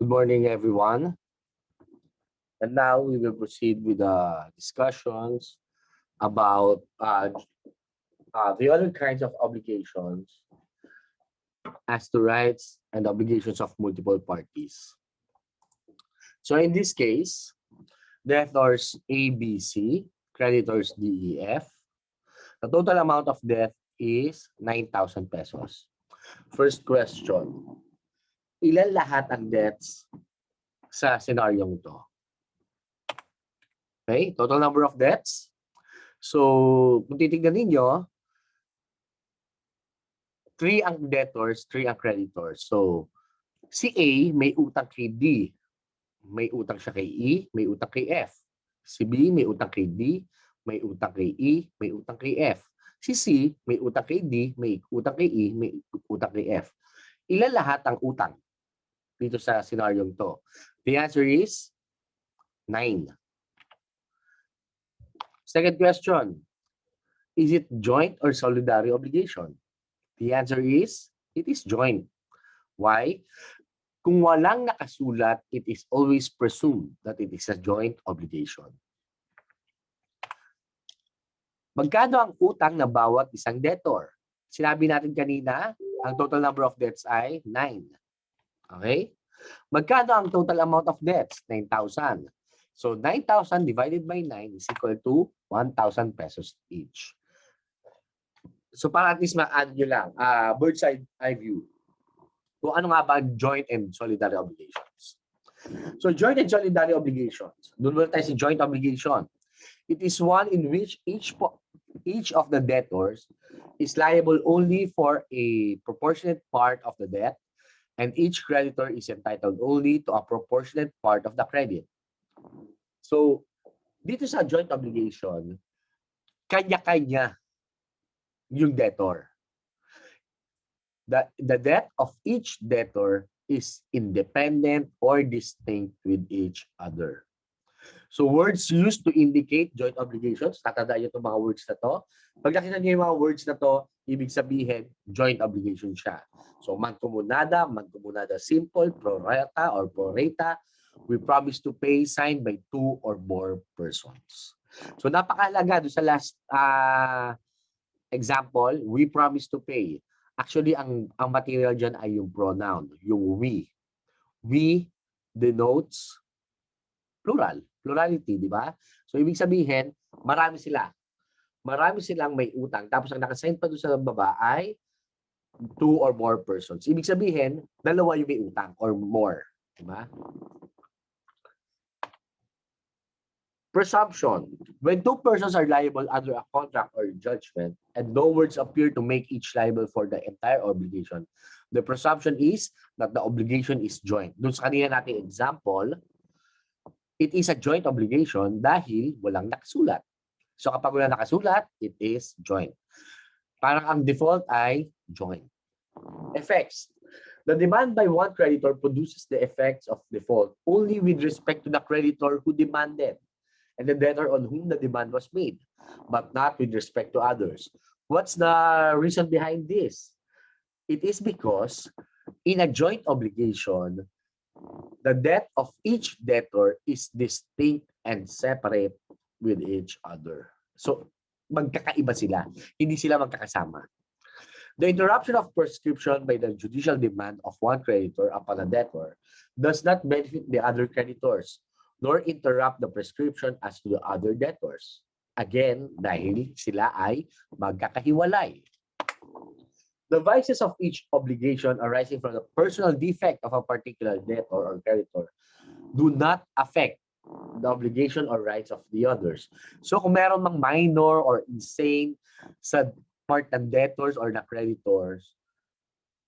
Good morning, everyone. And now we will proceed with the discussions about the other kinds of obligations as to rights and obligations of multiple parties. So in this case, debtors A, B, C, creditors D, E, F. The total amount of debt is 9,000 pesos. First question, ilan lahat ang debts sa senaryong to? Okay, total number of debts. So, kung titignan ninyo, 3 ang debtors, 3 ang creditors. So, si A may utang kay D, may utang siya kay E, may utang kay F. Si B may utang kay D, may utang kay E, may utang kay F. Si C may utang kay D, may utang kay E, may utang kay F. Ilan lahat ang utang dito sa senaryong to? The answer is 9. Second question, is it joint or solidary obligation? The answer is, it is joint. Why? Kung walang nakasulat, it is always presumed that it is a joint obligation. Magkano ang utang na bawat isang debtor? Sinabi natin kanina, ang total number of debts ay 9. Okay? Magkano ang total amount of debts? 9,000. So, 9,000 divided by 9 is equal to 1,000 pesos each. So, para at least ma-add nyo lang, bird's eye view. Kung ano nga ba joint and solidary obligations. So, joint and solidary obligations. Doon muna tayo sa joint obligation. It is one in which each of the debtors is liable only for a proportionate part of the debt, and each creditor is entitled only to a proportionate part of the credit. So, dito sa joint obligation, kanya-kanya yung debtor. The debt of each debtor is independent or distinct with each other. So, words used to indicate joint obligations, tatandaan nyo itong mga words na to. Pag nakita nyo yung mga words na to, ibig sabihin, joint obligation siya. So, mancomunada simple, pro rata or pro rata, we promise to pay signed by 2 or more persons. So, napakahalaga doon sa last example, we promise to pay. Actually, ang material dyan ay yung pronoun, yung we. We denotes plurality, di ba? So, ibig sabihin, marami sila. Marami silang may utang. Tapos, ang nakasign pa doon sa baba ay 2 or more persons. Ibig sabihin, dalawa yung may utang or more. Di ba? Presumption. When 2 persons are liable under a contract or judgment and no words appear to make each liable for the entire obligation, the presumption is that the obligation is joint. Doon sa kanina nating example, it is a joint obligation dahil walang nakasulat. So kapag walang nakasulat, it is joint. Parang ang default ay joint. Effects. The demand by one creditor produces the effects of default only with respect to the creditor who demanded and the debtor on whom the demand was made, but not with respect to others. What's the reason behind this? It is because in a joint obligation, the debt of each debtor is distinct and separate with each other. So, magkakaiba sila. Hindi sila magkakasama. The interruption of prescription by the judicial demand of one creditor upon a debtor does not benefit the other creditors, nor interrupt the prescription as to the other debtors. Again, dahil sila ay magkakahiwalay. The vices of each obligation arising from the personal defect of a particular debtor or creditor do not affect the obligation or rights of the others. So kung meron mang minor or insane sa part ng debtors or na creditors,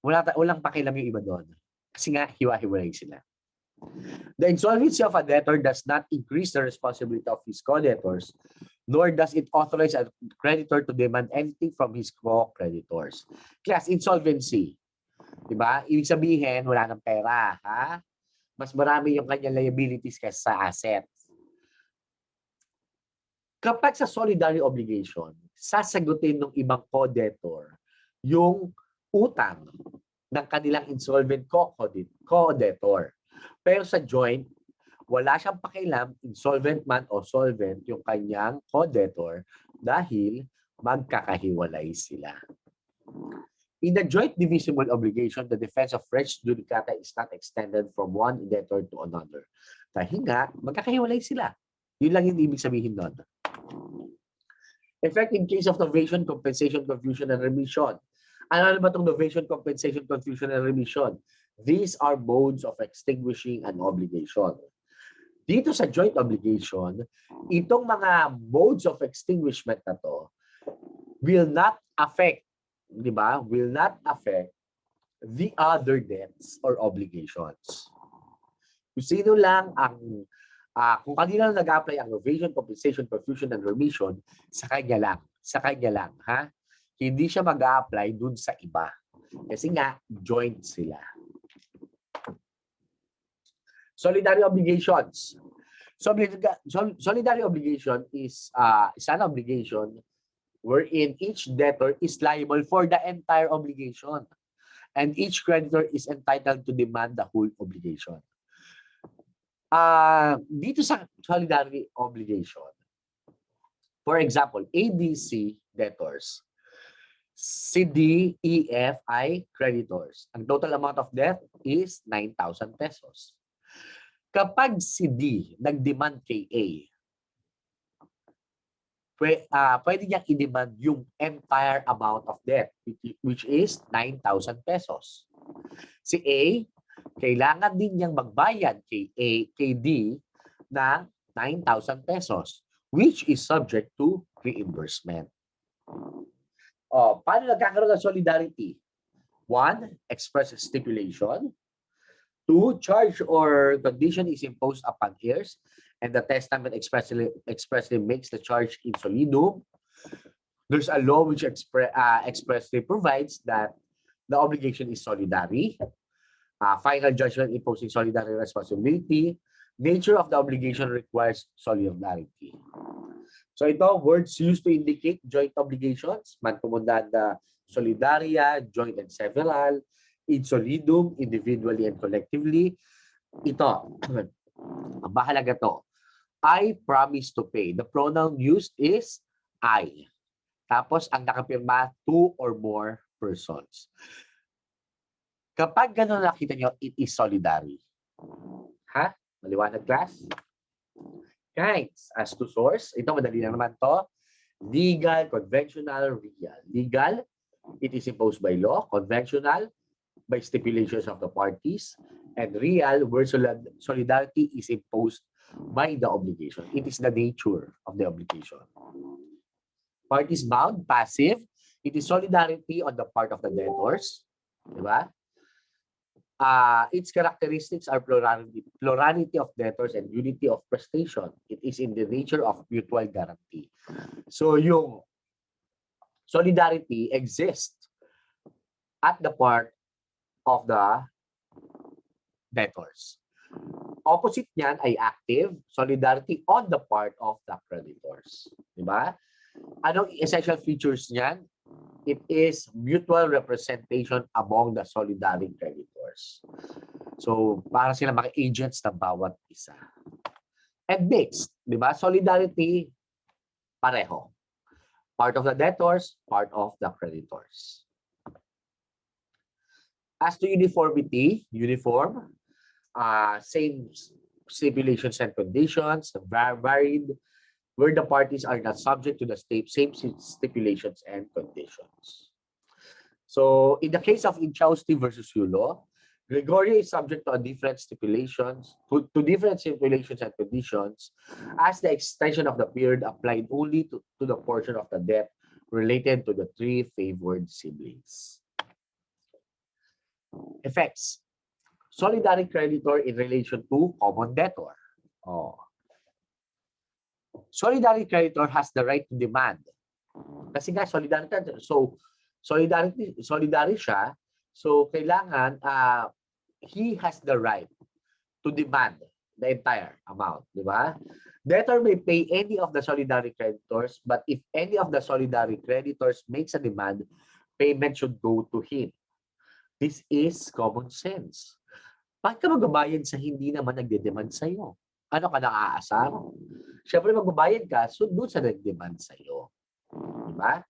walang pakialam yung iba doon. Kasi nga, hiwa-hiwalay sila. The insolvency of a debtor does not increase the responsibility of his co-debtors, nor does it authorize a creditor to demand anything from his co-creditors. Class insolvency. Diba? Ibig sabihin, wala ng pera. Ha? Mas marami yung kanyang liabilities kaysa sa assets. Kapag sa solidary obligation, sasagutin ng ibang co-debtor yung utang ng kanilang insolvent co-debtor. Pero sa joint, wala siyang pakialam, insolvent man o solvent, yung kanyang co-debtor dahil magkakahiwalay sila. In the joint divisible obligation, the defense of res judicata is not extended from one debtor to another. Dahil nga, magkakahiwalay sila. Yun lang yung ibig sabihin doon. Effect in case of novation, compensation, confusion, and remission. Ano ba itong novation, compensation, confusion, and remission? These are modes of extinguishing an obligation. Dito sa joint obligation, itong mga modes of extinguishment na to will not affect, di ba? Will not affect the other debts or obligations. Kung sino lang ang, kung kanina lang nag-apply ang novation, compensation, confusion, and remission, sa kanya lang, ha? Hindi siya mag-a-apply dun sa iba. Kasi nga, joint sila. Solidary obligations. Solidary obligation is an obligation wherein each debtor is liable for the entire obligation and each creditor is entitled to demand the whole obligation. Dito sa solidary obligation, for example, ABC debtors, CD, E, F, I creditors. Ang total amount of debt is 9,000 pesos. Kapag si D nag-demand kay A, pwede niyang i-demand yung entire amount of debt, which is 9,000 pesos. Si A, kailangan din niyang magbayad kay D ng 9,000 pesos, which is subject to reimbursement. Paano nagkakaroon ng solidarity? 1, express stipulation. 2, charge or condition is imposed upon heirs, and the testament expressly makes the charge in solidum. There's a law which expressly provides that the obligation is solidary. Final judgment imposing solidary responsibility. Nature of the obligation requires solidarity. So ito, words used to indicate joint obligations, mancomunidad, solidaria, joint and several, in solidum, individually and collectively. Ito, mahalaga to. I promise to pay. The pronoun used is I. Tapos, ang nakapirma, 2 or more persons. Kapag gano'n nakita nyo, it is solidary. Ha? Maliwanag, class? Right. As to source, ito, madali lang naman to. Legal, conventional, real. Legal, it is imposed by law. Conventional, by stipulations of the parties, and real, where solidarity is imposed by the obligation. It is the nature of the obligation. Parties bound, passive, it is solidarity on the part of the debtors. Diba? Its characteristics are plurality of debtors and unity of prestation. It is in the nature of mutual guarantee. So yung solidarity exists at the part of the debtors. Opposite niyan ay active, solidarity on the part of the creditors. Diba? Anong essential features niyan? It is mutual representation among the solidary creditors. So, para sila mga agents ng bawat isa. And mixed, diba? Solidarity, pareho. Part of the debtors, part of the creditors. As to uniformity, uniform, same stipulations and conditions, varied, where the parties are not subject to the same stipulations and conditions. So, in the case of Inchausti versus Yulo, Gregorio is subject to different stipulations, to different stipulations and conditions, as the extension of the period applied only to the portion of the debt related to the 3 favored siblings. Effects. Solidary creditor in relation to common debtor. Solidary creditor has the right to demand. Kasi nga, solidary siya. So, kailangan, he has the right to demand the entire amount. Di ba? Debtor may pay any of the solidary creditors, but if any of the solidary creditors makes a demand, payment should go to him. This is common sense. Bakit ka magbabayad sa hindi naman nagde-demand sa'yo? Ano ka naaasar? Siyempre magbabayad ka doon sa nag-demand sa'yo. Diba?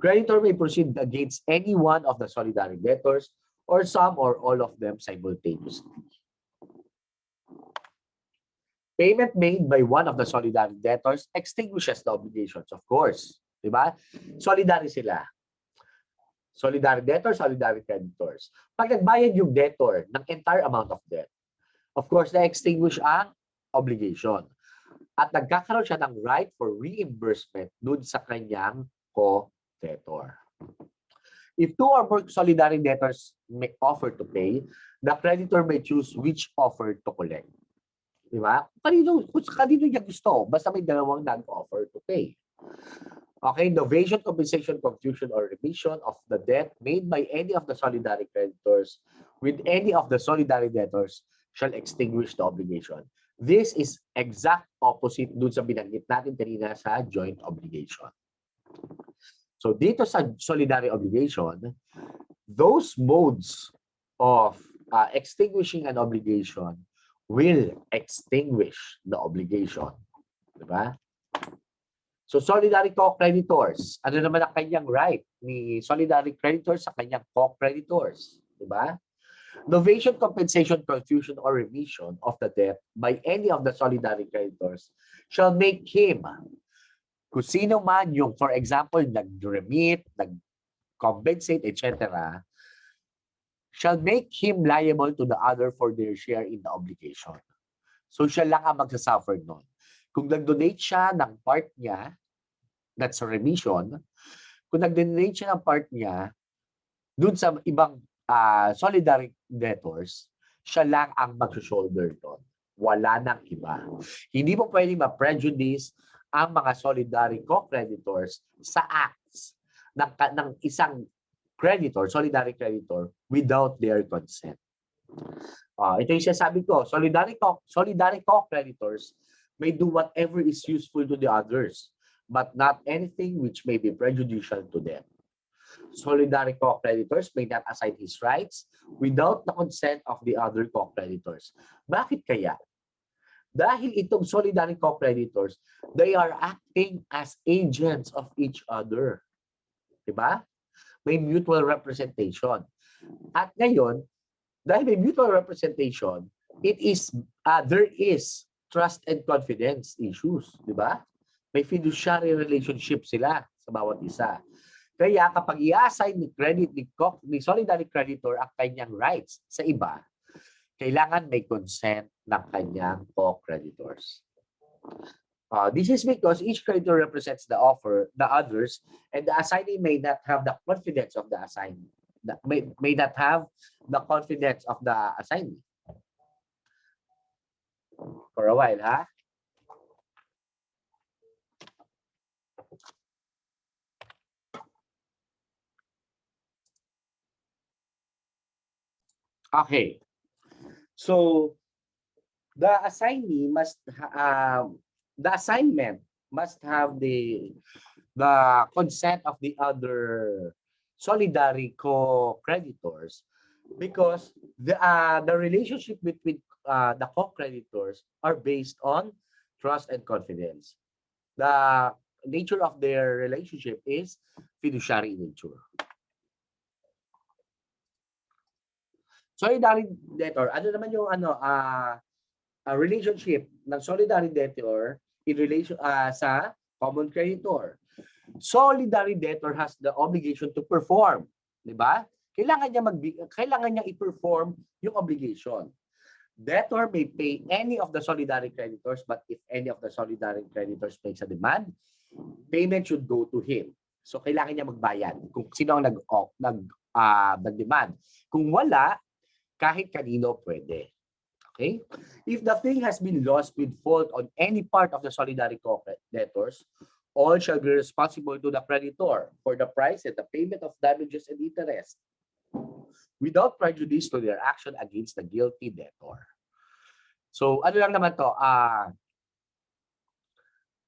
Creditor may proceed against any one of the solidary debtors or some or all of them simultaneously. Payment made by one of the solidary debtors extinguishes the obligations, of course. Diba? Solidary sila. Solidary debtors, solidary creditors. Pag nagbayad yung debtor ng entire amount of debt, of course, na-extinguish ang obligation. At nagkakaroon siya ng right for reimbursement dun sa kanyang co-debtor. If two or more solidary debtors may offer to pay, the creditor may choose which offer to collect. Diba? Kanino niya gusto, basta may dalawang nag-offer to pay. Okay, novation, compensation, confusion, or remission of the debt made by any of the solidary creditors with any of the solidary debtors shall extinguish the obligation. This is exact opposite dun sa binanggit natin kanina sa joint obligation. So dito sa solidary obligation, those modes of extinguishing an obligation will extinguish the obligation. Diba? So solidary co-creditors, ano naman ang kanyang right ni solidary creditors sa kanyang co-creditors? Diba? Novation, compensation, confusion, or remission of the debt by any of the solidary creditors shall make him, kung sino man yung, for example, nag-remit, nag-compensate, etc., shall make him liable to the other for their share in the obligation. So siya lang ang magsasuffer nun. Kung nag-donate siya ng part niya, that's a remission, kung nag-donate siya ng part niya, dun sa ibang solidary debtors, siya lang ang mag-shoulder doon. Wala nang iba. Hindi mo pwedeng ma-prejudice ang mga solidary co-creditors sa acts ng isang creditor, solidary creditor, without their consent. Ito yung sinasabi ko, solidary co-creditors may do whatever is useful to the others, but not anything which may be prejudicial to them. Solidary co-creditors may not assign his rights without the consent of the other co-creditors. Bakit kaya? Dahil itong solidary co-creditors, they are acting as agents of each other. Diba? May mutual representation. At ngayon, dahil may mutual representation, there is trust and confidence issues. Diba? May fiduciary relationship sila sa bawat isa. Kaya kapag i-assign ni solidary creditor ang kanyang rights sa iba, kailangan may consent ng kanyang co-creditors. This is because each creditor represents the others, and the assignee may not have the confidence of the assignee. May not have the confidence of the assignee. For a while, ha? Okay. So, the assignment must have the consent of the other solidary co-creditors, because the relationship between the co-creditors are based on trust and confidence. The nature of their relationship is fiduciary in nature. Solidary debtor, ano naman yung relationship ng solidary debtor in relation sa common creditor? Solidary debtor has the obligation to perform, di ba? Kailangan niya i-perform yung obligation. Debtor may pay any of the solidary creditors, but if any of the solidary creditors makes a demand, payment should go to him. So kailangan niya magbayad kung sino ang nag-demand. Kung wala, kahit kanino pwede. Okay? If the thing has been lost with fault on any part of the solidary co-debtors, all shall be responsible to the creditor for the price and the payment of damages and interest, without prejudice to their action against the guilty debtor. So, ano lang naman to?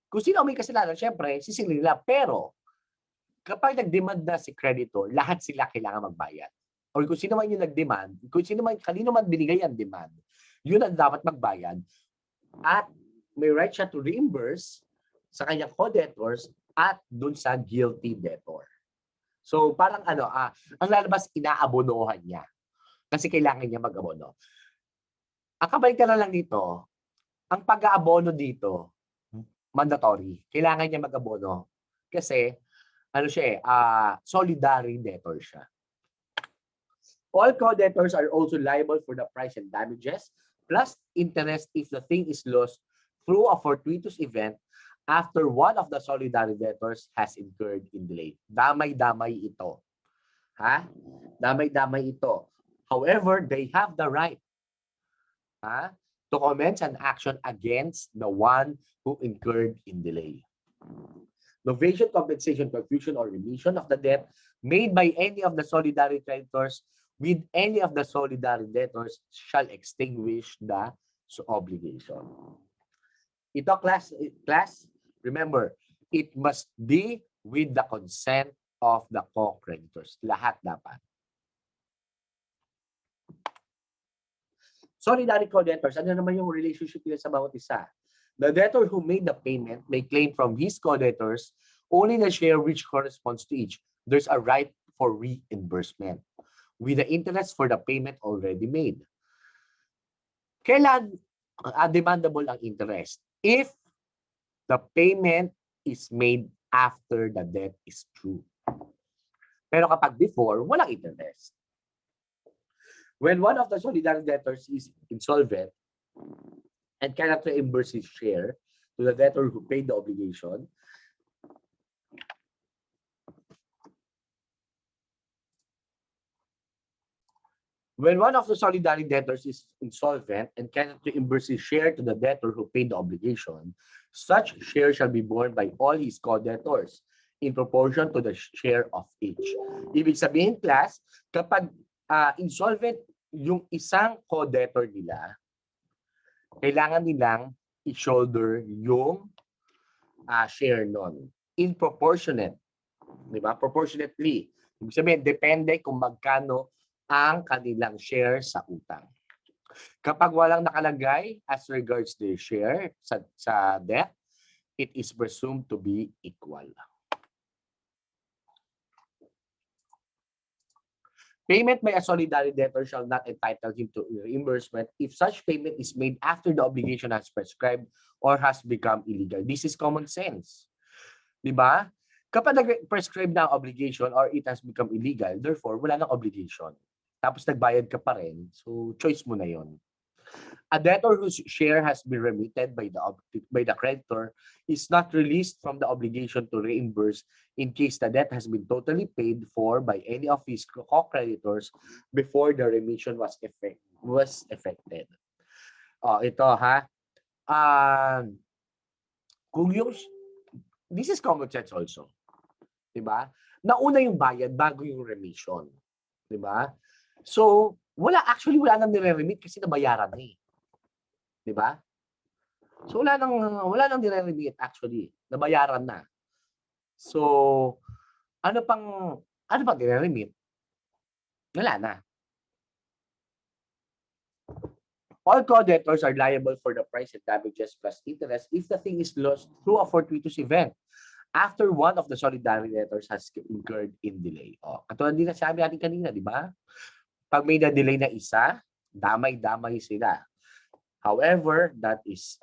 Kung sino may kasalanan, syempre, sisingilin nila. Pero, kapag nag-demand na si creditor, lahat sila kailangan magbayad. or kung sino man yung nag-demand, kung sino man, kanino man binigay ang demand, yun ang dapat magbayad at may right siya to reimburse sa kanyang co-debtors at dun sa guilty debtor. So parang ang lalabas, inaabonohan niya kasi kailangan niya mag-abono. Ang kabalikan na lang dito, ang pag-aabono dito, mandatory. Kailangan niya mag-abono kasi solidary debtor siya. All co-debtors are also liable for the price and damages plus interest if the thing is lost through a fortuitous event after one of the solidary debtors has incurred in delay. Damay-damay ito. Ha? Damay-damay ito. However, they have the right to commence an action against the one who incurred in delay. Novation, compensation, confusion, or remission of the debt made by any of the solidary creditors with any of the solidary debtors shall extinguish the obligation. Ito, class, remember, it must be with the consent of the co-creditors. Lahat dapat. Solidary co-debtors, ano naman yung relationship nila sa bawat isa? The debtor who made the payment may claim from his co-debtors only the share which corresponds to each. There's a right for reimbursement with the interest for the payment already made. Kailan demandable ang interest? If the payment is made after the debt is due. Pero kapag before, walang interest. When one of the solidary debtors is insolvent and cannot reimburse his share to the debtor who paid the obligation, when one of the solidary debtors is insolvent and cannot reimburse his share to the debtor who paid the obligation, such share shall be borne by all his co-debtors in proportion to the share of each. Ibig sabihin, class, kapag insolvent yung isang co-debtor nila, kailangan nilang i-shoulder yung share nun. In proportionate. Diba? Proportionately. Ibig sabihin, depende kung magkano ang kanilang share sa utang. Kapag walang nakalagay as regards the share sa debt, it is presumed to be equal. Payment by a solidary debtor shall not entitle him to reimbursement if such payment is made after the obligation has prescribed or has become illegal. This is common sense. Diba? Kapag nag-prescribe na ang obligation or it has become illegal, therefore, wala nang obligation. Tapos nagbayad ka pa rin, so choice mo na yon. A debtor whose share has been remitted by the creditor is not released from the obligation to reimburse in case the debt has been totally paid for by any of his co-creditors before the remission was effected. Ito kung yung this is common sense also. 'Di ba? Nauna yung bayad bago yung remission. 'Di ba? So, wala nang nire-remit kasi nabayaran na eh. 'Di ba? So wala nang nire-remit actually, nabayaran na. So, ano pang nire-remit? Wala na. All co-debtors are liable for the price and damages plus interest if the thing is lost through a fortuitous event after one of the solidary debtors has incurred in delay. Katulad din na sabi natin kanina, di ba? Pag may na-delay na isa, damay-damay sila. However, that is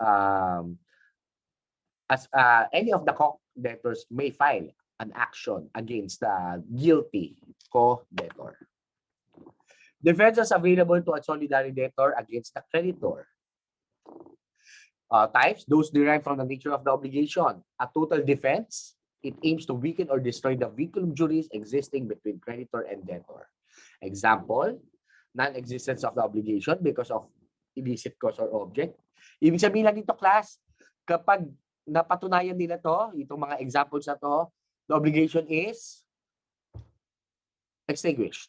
any of the co-debtors may file an action against the guilty co-debtor. Defenses available to a solidary debtor against the creditor. Types, those derived from the nature of the obligation. A total defense, it aims to weaken or destroy the vinculum juris existing between creditor and debtor. Example, non-existence of the obligation because of illicit cause or object. Ibig sabihin lang dito, class, kapag napatunayan nila to, itong mga examples na to, the obligation is extinguished.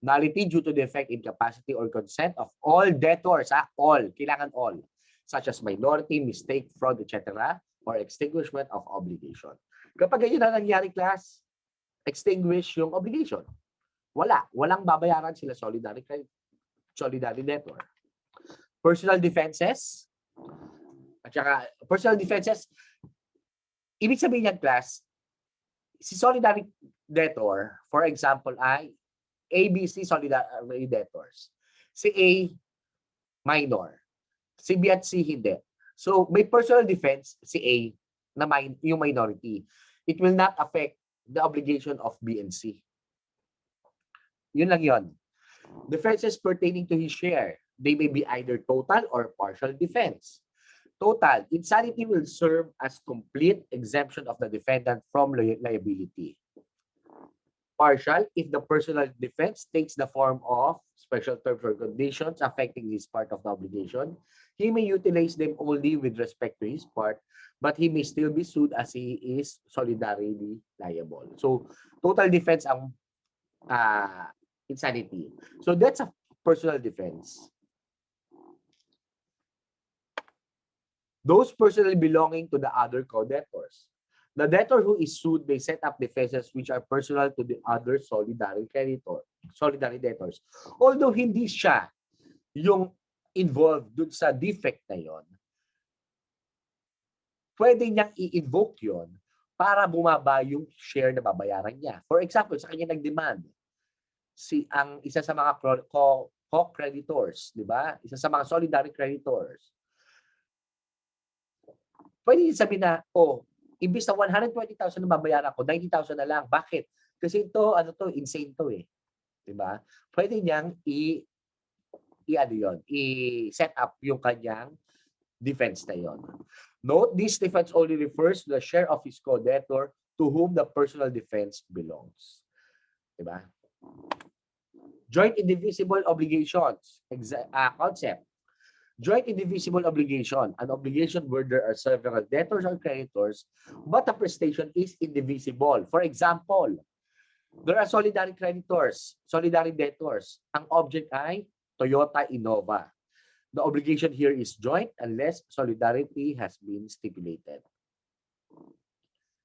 Nullity due to defect, incapacity, or consent of all debtors, all, kailangan all, such as minority, mistake, fraud, etc., or extinguishment of obligation. Kapag ganyan na nangyari, class, extinguish yung obligation. Walang babayaran sila solidary debtor. Personal defenses, at saka personal defenses, ibig sabihin niyan, class, si solidary debtor, for example, ay ABC solidary debtors. Si A, minor. Si B at C, hindi. So, may personal defense si A na yung minority. It will not affect the obligation of B and C. Yun lang yun. Defenses pertaining to his share. They may be either total or partial defense. Total, insanity will serve as complete exemption of the defendant from liability. Partial, if the personal defense takes the form of special terms or conditions affecting his part of the obligation, he may utilize them only with respect to his part, but he may still be sued as he is solidarily liable. So, total defense ang insanity. So, that's a personal defense. Those personally belonging to the other co-debtors. The debtor who is sued may set up defenses which are personal to the other solidary debtors. Although hindi siya yung involved dun sa defect na yon, pwede niyang i-invoke yon para bumaba yung share na babayaran niya. For example, sa kanya nag-demand ang isa sa mga co-creditors, di ba? Isa sa mga solidary creditors. Pwede sabihin na, imbis na 120,000 na babayaran ko, 90,000 na lang. Bakit? Kasi ito, insane to eh. Diba? Pwede niyang i-set up yung kanyang defense na yon. Note, this defense only refers to the share of his co-debtor to whom the personal defense belongs. Diba? Joint indivisible obligations. Concept. Joint indivisible obligation, an obligation where there are several debtors or creditors, but the prestation is indivisible. For example, there are solidary creditors, solidary debtors. Ang object ay Toyota Innova. The obligation here is joint unless solidarity has been stipulated.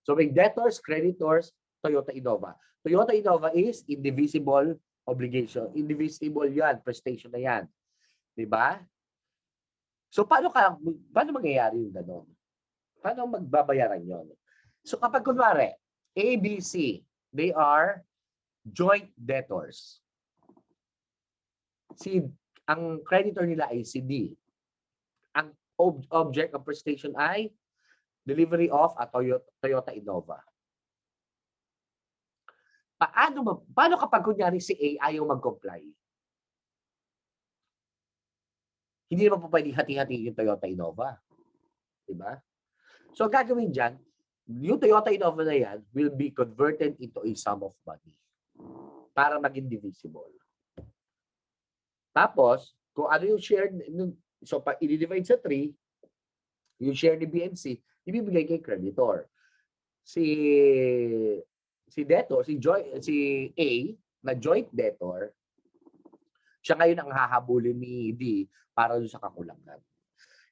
So may debtors, creditors, Toyota Innova. Toyota Innova is indivisible obligation. Indivisible yan, prestation na yan. Diba? So, paano mangyayari yung gano'n? Paano magbabayaran yon? So, kapag kunwari, A, B, C, they are joint debtors. Ang creditor nila ay si D. Ang object of prestation ay delivery of a Toyota Innova. Paano kapag kunyari si A ayaw mag-comply? Hindi naman po pwedeng hati-hati yung Toyota Innova. Diba? So, gagawin dyan, yung Toyota Innova na yan will be converted into a sum of money para maging divisible. Tapos, kung ano yung share, so i-divide sa 3, yung share ni B and C, ibibigay kay creditor. Si debtor, si A, na joint debtor, siya ngayon ang hahabulin ni D para doon sa kakulangan.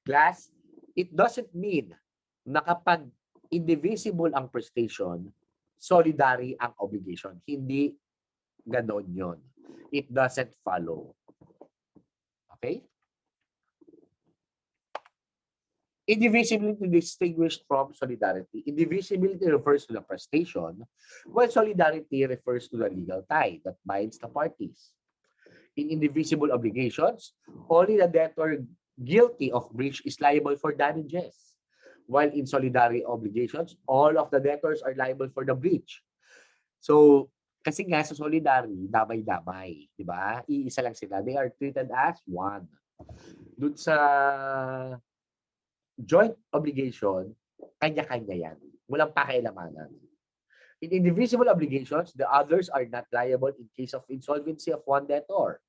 Class, it doesn't mean na kapag indivisible ang prestation, solidary ang obligation. Hindi ganon yon. It doesn't follow. Okay? Indivisibility distinguished from solidarity. Indivisibility refers to the prestation, while solidarity refers to the legal tie that binds the parties. In indivisible obligations, only the debtor guilty of breach is liable for damages. While in solidary obligations, all of the debtors are liable for the breach. So, kasi nga sa solidary, damay-damay, di ba? Iisa lang sila. They are treated as one. Doon sa joint obligation, kanya-kanya yan. Walang pakialamanan. In indivisible obligations, the others are not liable in case of insolvency of one debtor.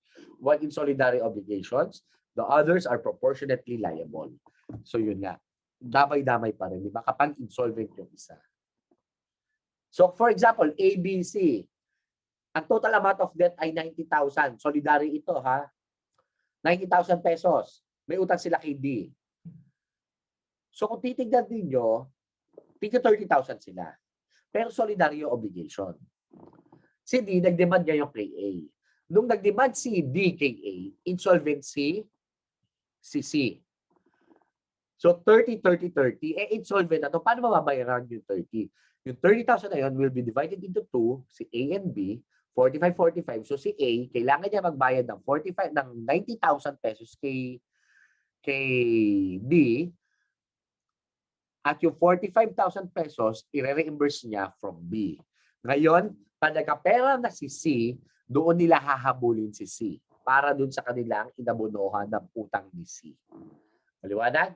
While in solidary obligations, the others are proportionately liable. So yun nga, damay-damay pa rin, di ba? Kapag insolvent yung isa. So for example, A, B, C, ang total amount of debt ay 90,000. Solidary ito ha. 90,000 pesos. May utang sila kay D. So kung titignan ninyo, tignan 30,000 sila. Pero solidary obligation. Si D, nag-demand ngayon kay A. Nung nag-demand si D kay A, insolvency si C. So 30, 30, 30, insolvent na to. Paano mababayaran yung 30? Yung 30,000 na yun will be divided into 2, si A and B, 45, 45. So si A, kailangan niya magbayad ng 45, ng 90,000 pesos kay D, at yung 45,000 pesos, i-reimburse niya from B. Ngayon, pag nagkapera na si C, doon nila hahabulin si C para doon sa kanilang inabunuhan ng utang ni C. Maliwanag?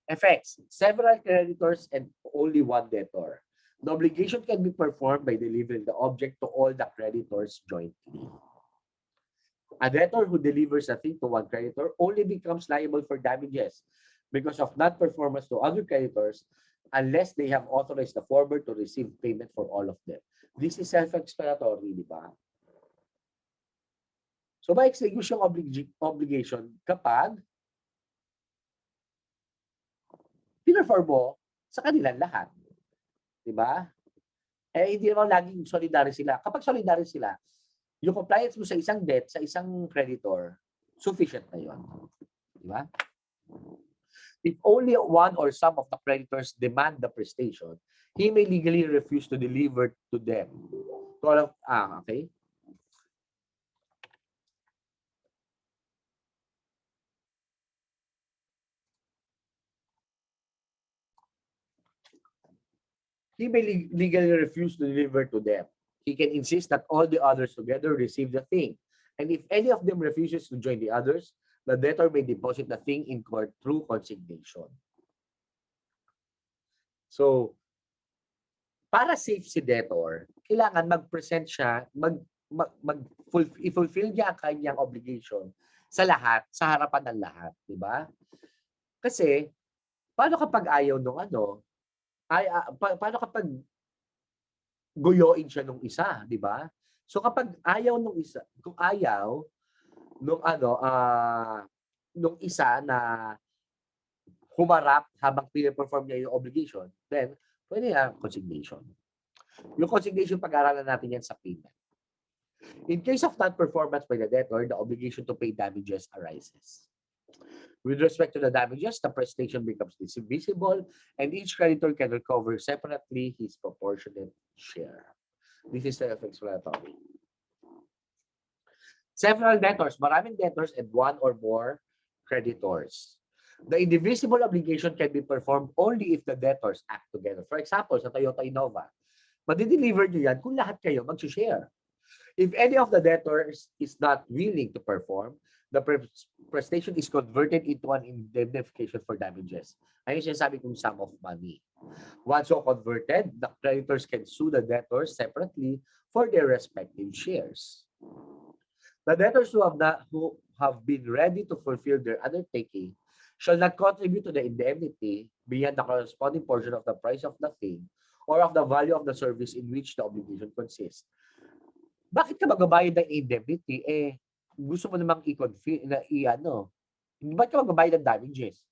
Effects. Several creditors and only one debtor. The obligation can be performed by delivering the object to all the creditors jointly. A debtor who delivers a thing to one creditor only becomes liable for damages because of non-performance to other creditors unless they have authorized the former to receive payment for all of them. This is self-explanatory, di ba? So, ma-extinguish yung obligation kapag pinerform mo sa kanilang lahat. Diba? Eh, hindi naman laging solidary sila. Kapag solidary sila, yung compliance mo sa isang debt, sa isang creditor, sufficient na yun. Diba? If only one or some of the creditors demand the prestation, he may legally refuse to deliver to them. Okay? He may legally refuse to deliver to them. He can insist that all the others together receive the thing. And if any of them refuses to join the others, the debtor may deposit the thing in court through consignation. So, para safe si debtor, kailangan mag-present siya, i-fulfill niya ang kanyang obligation sa lahat, sa harapan ng lahat. Diba? Kasi, paano kapag ayaw nung paano kapag guyoin siya nung isa, di ba? So kapag ayaw nung isa, kung ayaw nung isa na humarap habang pina-perform niya yung obligation, then pwede na consignation. Yung consignation, pag-aralan natin yan sa payment. In case of non-performance by the debtor, the obligation to pay damages arises. With respect to the damages, the prestation becomes divisible and each creditor can recover separately his proportionate share. This is self-explanatory. Several debtors, maraming debtors and one or more creditors. The indivisible obligation can be performed only if the debtors act together. For example, sa Toyota Innova, madideliver nyo yan kung lahat kayo mag-share. If any of the debtors is not willing to perform, the prestation is converted into an indemnification for damages. Ayun siya sabi kong sum of money. Once so converted, the creditors can sue the debtors separately for their respective shares. The debtors who have been ready to fulfill their undertaking shall not contribute to the indemnity beyond the corresponding portion of the price of the thing or of the value of the service in which the obligation consists. Bakit ka magbabayad ng indemnity? Gusto mo namang ba't ka magbabayad ng damages?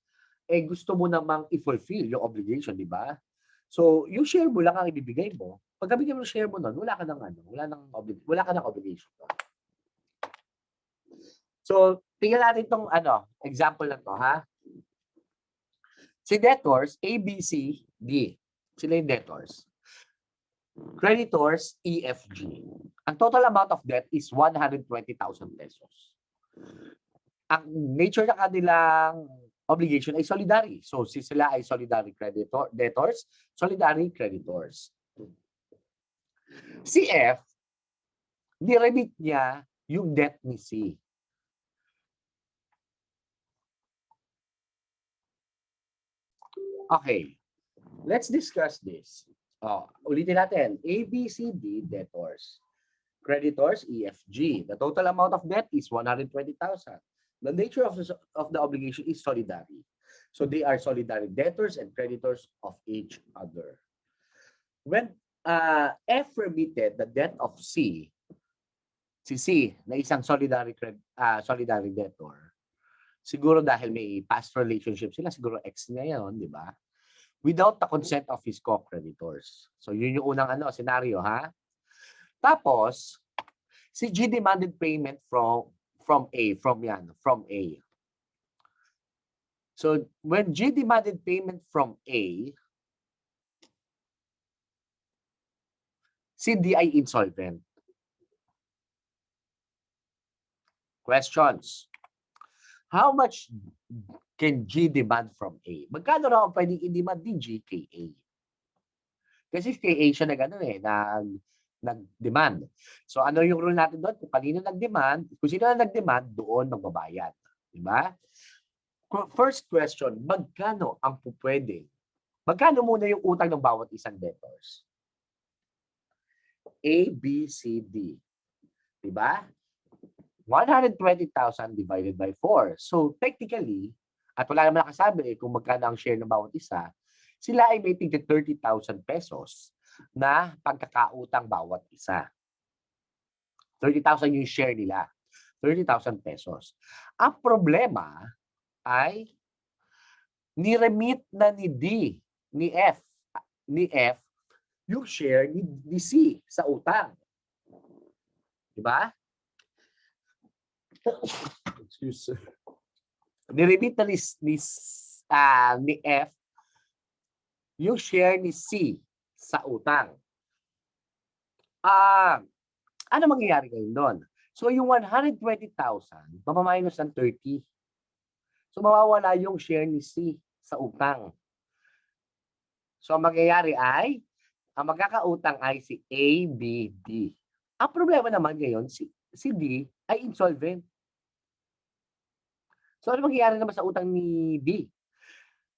Gusto mo namang i-fulfill yung obligation, di ba? So, yung share mo lang ang ibibigay mo. Pag nabigyan mo ng share mo nun, wala ka ng obligation. So, tingnan natin itong example na to, ha? Si debtors, A, B, C, D. Sila yung debtors. Creditors, E, F, G. Ang total amount of debt is 120,000 pesos. Ang nature ng kanilang obligation ay solidary. So, sila ay solidary debtors, solidary creditors. Si F, ni-remit niya yung debt ni C. Okay. Let's discuss this. Ulitin natin. A, B, C, D, debtors. Creditors, E, F, G. The total amount of debt is 120,000. The nature of the obligation is solidary. So they are solidary debtors and creditors of each other. When F remitted the debt of C, si C na isang solidary debtor, siguro dahil may past relationship sila, siguro ex niya yun, di ba? without the consent of his co-creditors. So yun yung unang scenario, ha? Tapos, si G demanded payment from A. So when G demanded payment from A, si D ay insolvent. Questions. How much can G demand from A? Magkano raw ang pwedeng i-demand ni G kay A? Kasi kay A siya nag-demand. So ano yung rule natin doon? Kung sino na nag-demand, doon magbabayad. Diba? First question, magkano ang pupwede? Magkano muna yung utang ng bawat isang debtors? A, B, C, D. Diba? 120,000 divided by 4. So technically, at wala naman nakasabi kung magkano ang share ng bawat isa, sila ay may tigit 30,000 pesos na pagkakautang bawat isa. 30,000 yung share nila. 30,000 pesos. Ang problema ay ni-remit na ni F, yung share ni C sa utang. Diba? Excuse. Ni-remit na ni F yung share ni C sa utang. Ano mangyayari ngayon doon? So yung 120,000, mapaminus ng 30. So mawawala yung share ni C sa utang. So ang mangyayari ay, ang magkakautang ay si A, B, D. Ang problema naman ngayon, si D ay insolvent. So ano mangyayari naman sa utang ni D?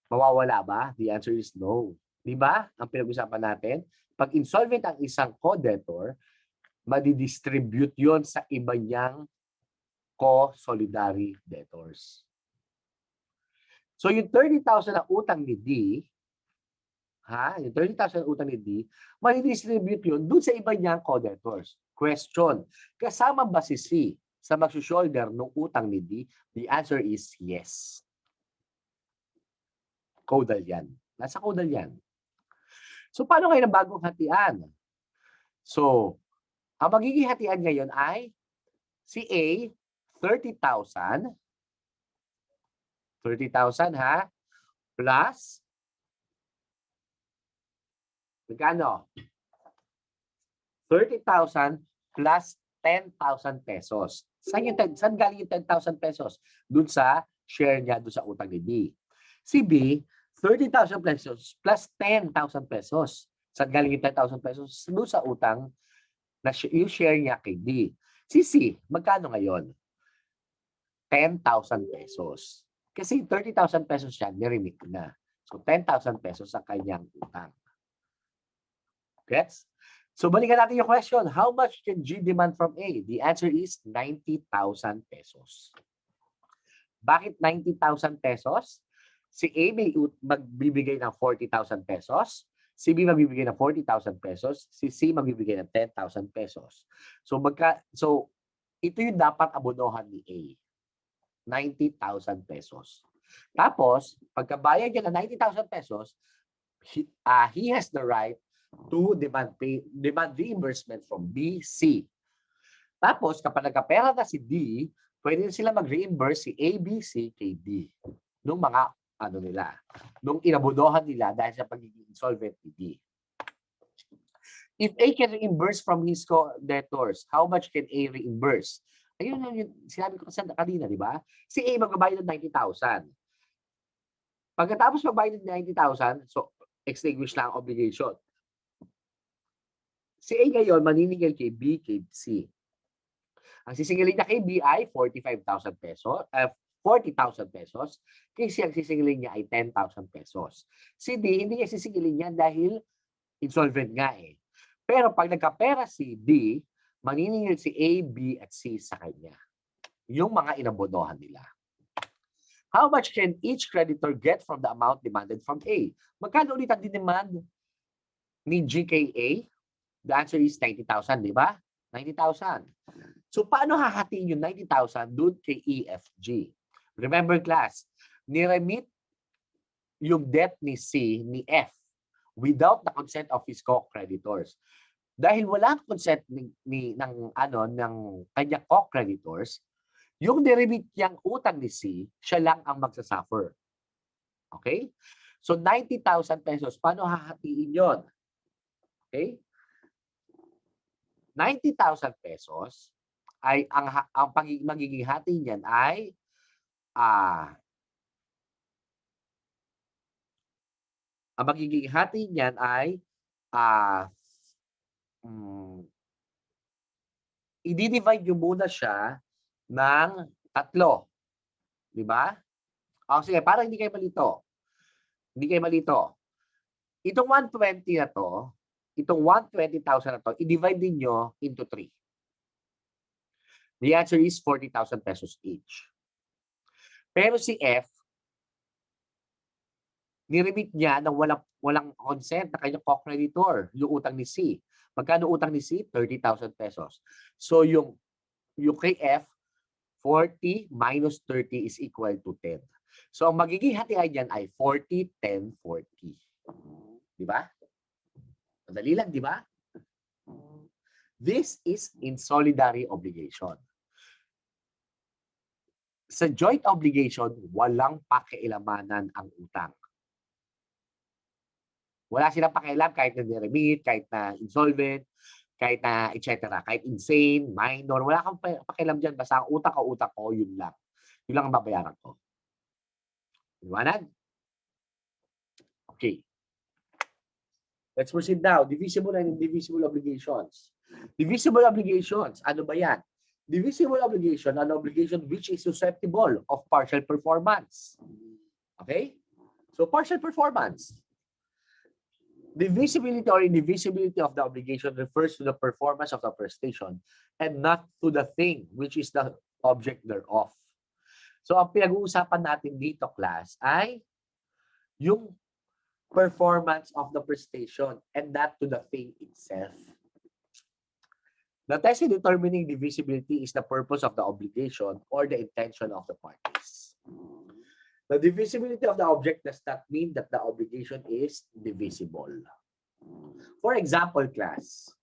Mawawala ba? The answer is no. Diba? Ang pinag-usapan natin, pag insolvent ang isang co-debtor, madidistribute yon sa iba niyang co-solidary debtors. So yung 30,000 na utang ni D, yung 30,000 na utang ni D, madidistribute yun dun sa iba niyang co-debtors. Question, kasama ba si C sa magsushoulder ng utang ni D? The answer is yes. Caudal yan. Nasa caudal yan. So paano ngayon ang bagong hatian? So, ang magiging hatian ngayon ay si A, 30,000 ha, plus magkano? 30,000 plus 10,000 pesos. Saan galing yung 10,000 pesos? Doon sa share niya, doon sa utang ni D. Si B, 30,000 pesos plus 10,000 pesos. Saan galing yung 10,000 pesos? Doon sa utang na yung share niya kay D. Si C, magkano ngayon? 10,000 pesos. Kasi 30,000 pesos siya, niremit na. So 10,000 pesos ang kanyang utang. Gets? So balikan natin yung question. How much can G demand from A? The answer is 90,000 pesos. Bakit 90,000 pesos? Si A may magbibigay ng 40,000 pesos. Si B magbibigay ng 40,000 pesos. Si C magbibigay ng 10,000 pesos. So ito yung dapat abonohan ni A. 90,000 pesos. Tapos, pagkabayad niya ng 90,000 pesos, he has the right to demand reimbursement from B, C. Tapos, kapag nagkapera na si D, pwede sila mag-reimburse si A, B, C kay D. Nung mga nung inabonohan nila dahil sa pagiging insolvent ni D. If A can reimburse from his co-debtors, how much can A reimburse? Ayun yung sinabi ko kanina, di ba? Si A magbabayad ng 90,000. Pagkatapos magbayad ng 90,000, so extinguish lang ang obligation. Si A ngayon, maniningil kay B, kay C. Ang sisingilin niya kay B ay 45,000 pesos, 40,000 pesos. Kay C, ang sisingilin niya ay 10,000 pesos. Si D, hindi niya sisingilin niya dahil insolvent nga eh. Pero pag nagkapera si D, maniningil si A, B, at C sa kanya. Yung mga inabonohan nila. How much can each creditor get from the amount demanded from A? Magkano ulit ang dinemand ni G kay A? The answer is 90,000, di ba? 90,000. So, paano hahatiin yung 90,000 doon kay E, F, G? Remember, class, ni-remit yung debt ni C, ni F, without the consent of his co-creditors. Dahil wala consent ng kanyang co-creditors, yung derived niyang utang ni C, siya lang ang magsasuffer. Okay? So 90,000 pesos, paano hahatiin yon? Okay? 90,000 pesos ay ang magiging hati niyan ay ang magiging hati niyan ay i-divide nyo muna siya ng 3. Di ba? O sige, para hindi kayo malito. Hindi kayo malito. Itong 120 na to, itong 120,000 na to, i-divide din nyo into 3. The answer is 40,000 pesos each. Pero si F, niremit niya ng walang consent na kanyang co-creditor, yung utang ni C. Magkano utang ni C? 30,000 pesos. So yung kay F, 40 minus 30 is equal to 10. So ang magiging hatian niyan ay 40, 10, 40. Di ba? Madali lang, di ba? This is in solidary obligation. Sa joint obligation, walang pakialamanan ang utang. Wala silang pakialam kahit na deremit, kahit na insolvent, kahit na etc. Kahit insane, minor, wala kang pakialam dyan. Basta ang utang ko, yun lang. Yun lang ang babayaran ko. Liwanag? Okay. Let's proceed now. Divisible and indivisible obligations. Divisible obligations, ano ba yan? Divisible obligation, an obligation which is susceptible of partial performance. Okay? So, partial performance. Divisibility or indivisibility of the obligation refers to the performance of the prestation and not to the thing which is the object thereof. So, ang pinag-uusapan natin dito, class, ay yung performance of the prestation and not to the thing itself. The test in determining divisibility is the purpose of the obligation or the intention of the parties. The divisibility of the object does not mean that the obligation is divisible. For example, class,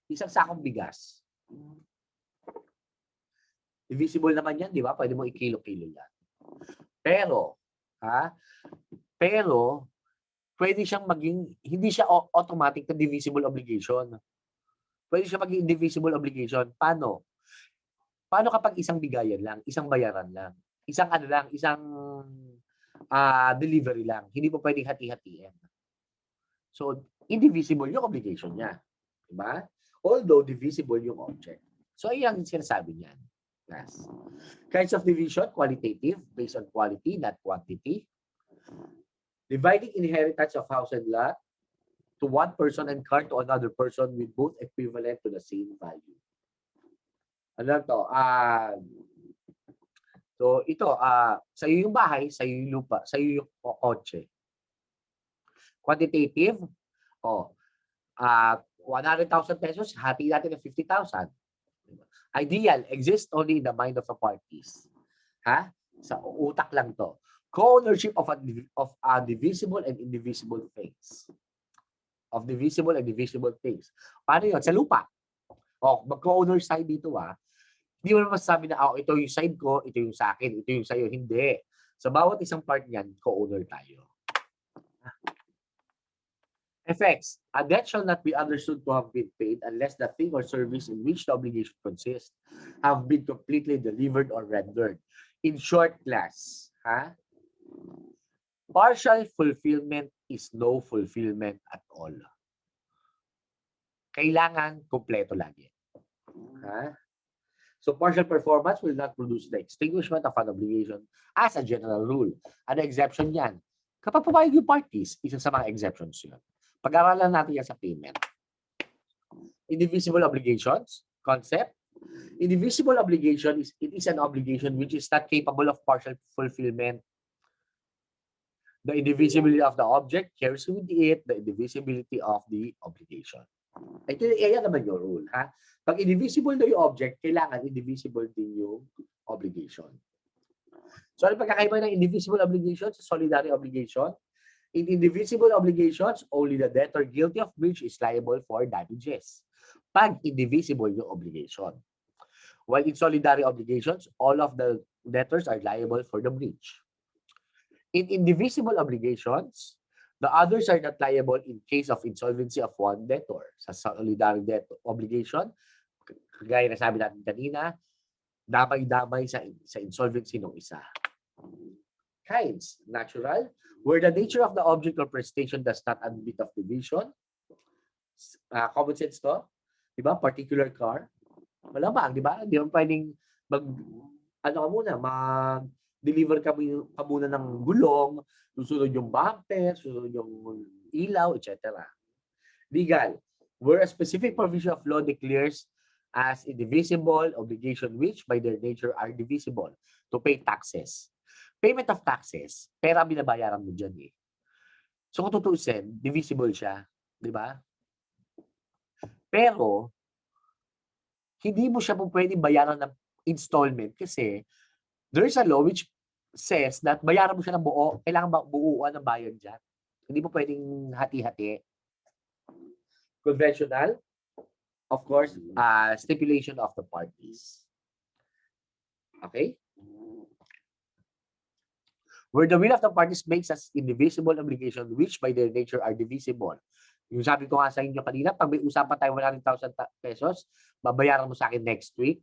isang sakong bigas. Divisible naman yan, di ba? Pwede mo i-kilo-kilo yan. Pero, pwede siyang hindi siya automatic na divisible obligation. Pwede siya maging indivisible obligation. Paano? Paano kapag isang bigayan lang, isang bayaran lang, isang delivery lang, hindi mo pwedeng hati-hatiin. So, indivisible yung obligation niya. Diba? Although, divisible yung object. So, ayan ang sinasabi niyan. Yes. Kinds of division, qualitative, based on quality, not quantity. Dividing inheritance of house and lot to one person and car to another person with both equivalent to the same value. Ano to? So ito, sa iyo yung bahay, sa iyo yung lupa, sa iyo yung kotse. Quantitative, 100,000 pesos, hati natin ng 50,000. Ideal, exists only in the mind of the parties. Sa utak lang to. Co-ownership of a divisible and indivisible things. Of divisible and divisible things. Paano yun? Sa lupa. Mag-co-owner side dito Hindi mo naman masasabi na ito yung side ko, ito yung sa akin, ito yung sa'yo. Hindi. Sa bawat isang part niyan, co-owner tayo. Effects. A debt shall not be understood to have been paid unless the thing or service in which the obligation consists have been completely delivered or rendered. In short, class, partial fulfillment is no fulfillment at all. Kailangan kompleto lagi. So partial performance will not produce the extinguishment of an obligation as a general rule. Ano exception yan? Kapag pumayag yung parties, isa sa mga exceptions yun. Pag-aralan natin yan sa payment. Indivisible obligations, concept. Indivisible obligation it is an obligation which is not capable of partial fulfillment. The indivisibility of the object carries with it the indivisibility of the obligation. Ito yan naman yung rule, ha? Pag indivisible na yung object, kailangan indivisible din yung obligation. So, ano pagkakaiba ng indivisible obligation sa solidary obligation? In indivisible obligations, only the debtor guilty of breach is liable for damages. Pag indivisible yung obligation. While in solidary obligations, all of the debtors are liable for the breach. In indivisible obligations, the others are not liable in case of insolvency of one debtor. Sa solidary debt obligation, kagaya na sabi natin kanina, damay-damay sa insolvency ng isa. Kinds, natural, where the nature of the object or prestation does not admit of division. Common sense to? Diba? Particular car. Malamang, di ba? Di ba pwedeng mag-deliver ka muna ng gulong, susunod yung bumper, susunod yung ilaw, etc. Legal, where a specific provision of law declares as indivisible obligation which by their nature are divisible to pay taxes. Payment of taxes, pera binabayaran mo dyan eh. So kung tutuusin, divisible siya, di ba? Pero, hindi mo siya po pwedeng bayaran ng installment kasi there's a law which says that bayaran mo siya ng buo, kailangan buuan ng bayad dyan. Hindi mo pwedeng hati-hati. Conventional, of course, stipulation of the parties. Okay? Where the will of the parties makes us indivisible obligation which by their nature are divisible. Yung sabi ko nga sa inyo kanina, pag may usapan tayo 100,000 pesos, babayaran mo sa akin next week.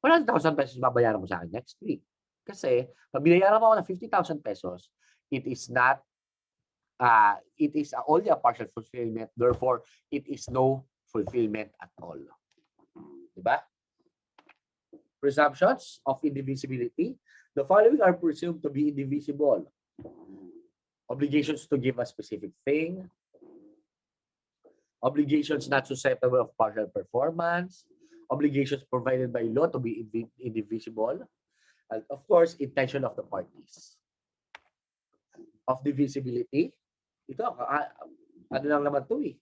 100,000 pesos babayaran mo sa akin next week. Kasi, pag binayaran mo ako ng 50,000 pesos, it is only a partial fulfillment. Therefore, it is no fulfillment at all. Diba? Presumptions of indivisibility. The following are presumed to be indivisible. Obligations to give a specific thing. Obligations not susceptible of partial performance. Obligations provided by law to be indivisible. And of course, intention of the parties. Of divisibility. Ito, ano lang naman ito eh.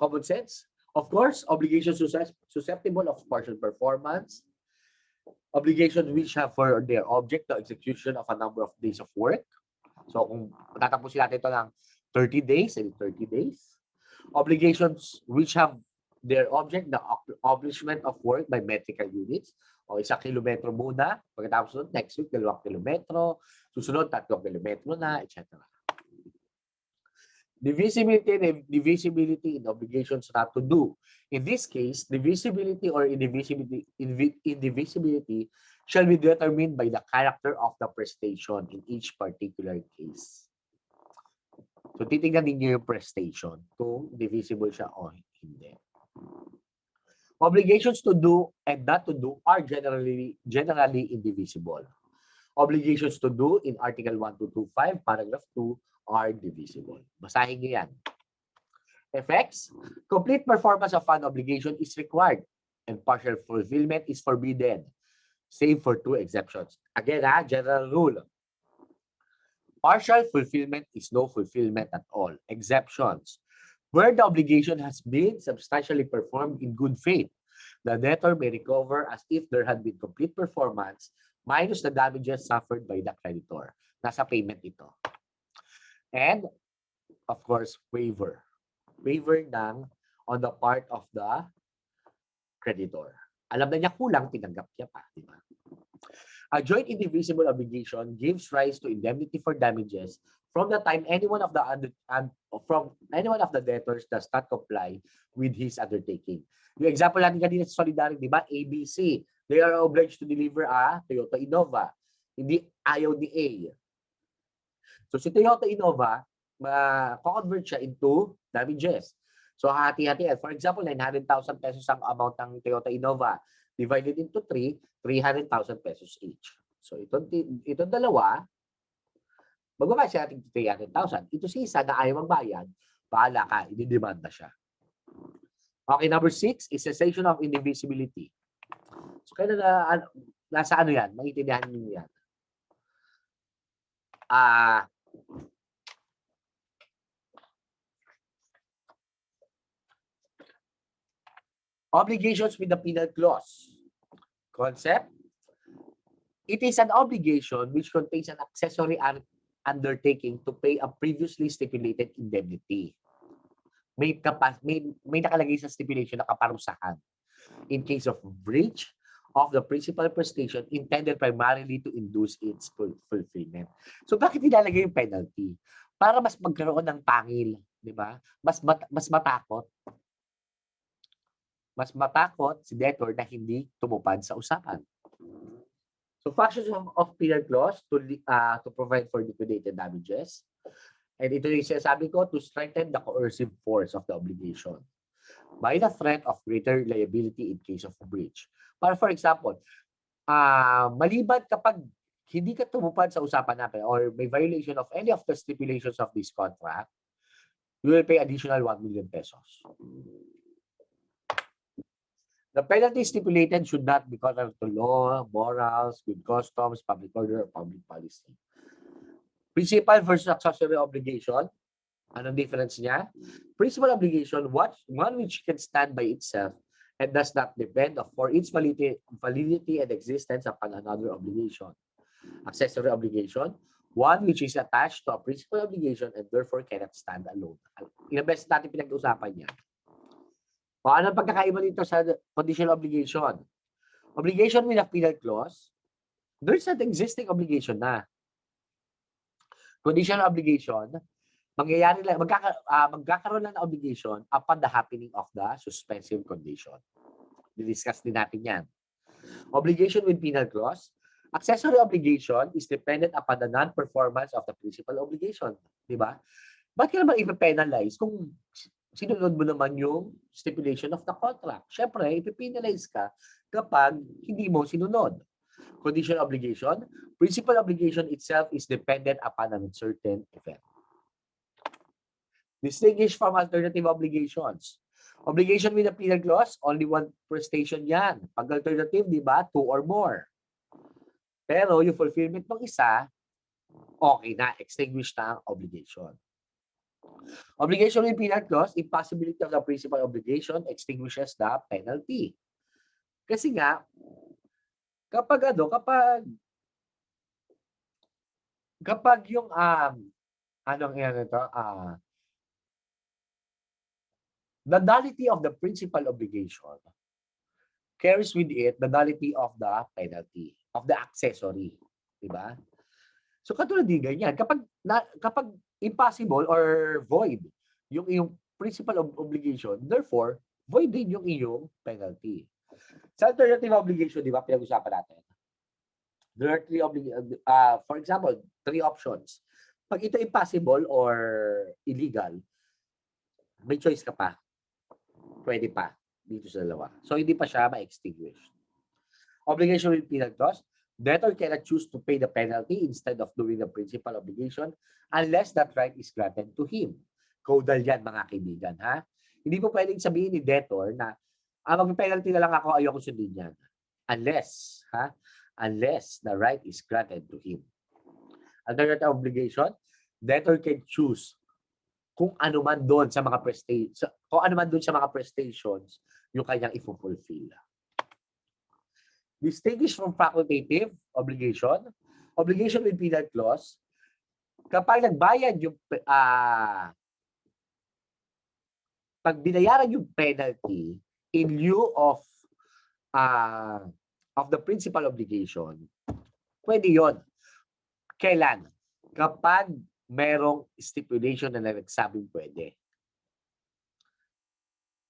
Common sense. Of course, obligations susceptible of partial performance. Obligations which have for their object the execution of a number of days of work. So kung tatapusin natin ito ng 30 days, 30 days. Obligations which have their object the accomplishment of work by metrical units. O 1 kilometro muna, pagkatapos nun, next week, 2 kilometro, susunod, 3 kilometro na, etc. Divisibility in obligations not to do. In this case, divisibility or indivisibility shall be determined by the character of the prestation in each particular case. So, titignan ninyo yung prestation kung divisible siya o hindi. Obligations to do and not to do are generally indivisible. Obligations to do in Article 1225, Paragraph 2 are divisible. Basahin niyo yan. Effects, complete performance of an obligation is required and partial fulfillment is forbidden, save for 2 exceptions. Again, general rule. Partial fulfillment is no fulfillment at all. Exceptions. Where the obligation has been substantially performed in good faith, the debtor may recover as if there had been complete performance minus the damages suffered by the creditor. Nasa payment ito. And, of course, waiver. Waiver ng on the part of the creditor. Alam na niya kulang, tinanggap niya pa. Diba? A joint indivisible obligation gives rise to indemnity for damages from the time any one of the debtors does not comply with his undertaking. Yung example natin kanina sa Solidary, di ba? ABC. They are obliged to deliver a Toyota Innova. Hindi ayaw ni A. So si Toyota Innova, ma-convert siya into damages. So hati-hati. For example, 900,000 pesos ang amount ng Toyota Innova. Divided into 3, 300,000 pesos each. So itong dalawa, magbabayad siya natin 300,000. Ito si isa na ayaw magbayad, bahala ka, ididemanda siya. Okay, number 6 is cessation of indivisibility. So kaya nasa ano yan? Maintindihan niyo yan. Obligations with the penal clause. Concept. It is an obligation which contains an accessory undertaking to pay a previously stipulated indemnity. May nakalagay sa stipulation na kaparusahan in case of breach of the principal prestation intended primarily to induce its fulfillment. So bakit nilalagay yung penalty? Para mas magkaroon ng pangil, di ba? Mas matakot. Mas matakot si debtor na hindi tumupad sa usapan. So functions of penal clause to provide for liquidated damages. And ito yung sinasabi ko, to strengthen the coercive force of the obligation by the threat of greater liability in case of breach. Para for example, maliban kapag hindi ka tumupad sa usapan natin or may violation of any of the stipulations of this contract, you will pay additional 1 million pesos. The penalty stipulated should not be contrary to law, morals, good customs, public order, or public policy. Principal versus accessory obligation. Anong difference niya? Principal obligation, one which can stand by itself and does not depend for its validity and existence upon another obligation. Accessory obligation, one which is attached to a principal obligation and therefore cannot stand alone. Ilang beses natin pinag-usapan niya. Paano ang pagkakaiba nito sa conditional obligation? Obligation with a penal clause, there's an existing obligation na. Conditional obligation, magkakaroon lang ng obligation upon the happening of the suspensive condition. Didiscuss din natin yan. Obligation with penal clause, accessory obligation is dependent upon the non-performance of the principal obligation. Diba? Ba't ka naman ipapenalize kung sinunod mo naman yung stipulation of the contract? Siyempre, ipipenalize ka kapag hindi mo sinunod. Conditional obligation, principal obligation itself is dependent upon a certain event. Distinguished from alternative obligations. Obligation with a penal clause, only one prestation yan. Pag alternative, di ba? 2 or more. Pero yung fulfillment ng isa, okay na, extinguish na ang obligation. Obligation with penal clause, impossibility of the principal obligation extinguishes the penalty. Kasi nga, kapag yung the nullity of the principal obligation carries with it the nullity of the penalty, of the accessory. Diba? So katulad din ganyan, kapag impossible or void yung iyong principal obligation, therefore, void din yung iyong penalty. Sa alternative obligation, di ba, pinag-usapan natin? There are for example, 3 options. Pag ito impossible or illegal, may choice ka pa. Pwede pa dito sa dalawa. So, hindi pa siya ma-extinguish. Obligation with penal clause, debtor cannot choose to pay the penalty instead of doing the principal obligation unless that right is granted to him. Caudal yan, mga kaibigan, ha? Hindi po pwedeng sabihin ni debtor na mag-penalty na lang ako, ayoko sundin yan. Unless the right is granted to him. Alternative obligation, debtor can choose kung ano man doon sa mga prestations yung kanyang i-fulfill. Distinguished from facultative obligation, obligation with penal clause, kapag nagbayad yung pag binayaran yung penalty in lieu of the principal obligation, pwede yon. Kailan? Kapag merong stipulation na nagsabing pwede.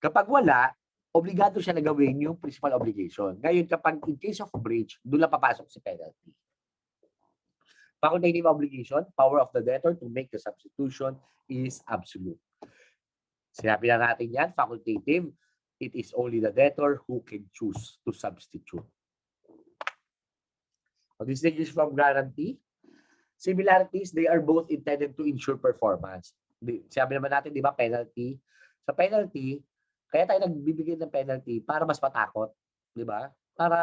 Kapag wala, obligado siya na gawin yung principal obligation. Ngayon, kapag in case of breach, doon lang papasok si penalty. Facultative obligation, power of the debtor to make the substitution is absolute. Sinabi na natin yan, facultative, it is only the debtor who can choose to substitute. Distinguished from guarantee, similarities, they are both intended to ensure performance. Sabi naman natin, di ba, penalty. Sa penalty, kaya tayo nagbibigay ng penalty para mas matakot. Di ba? Para,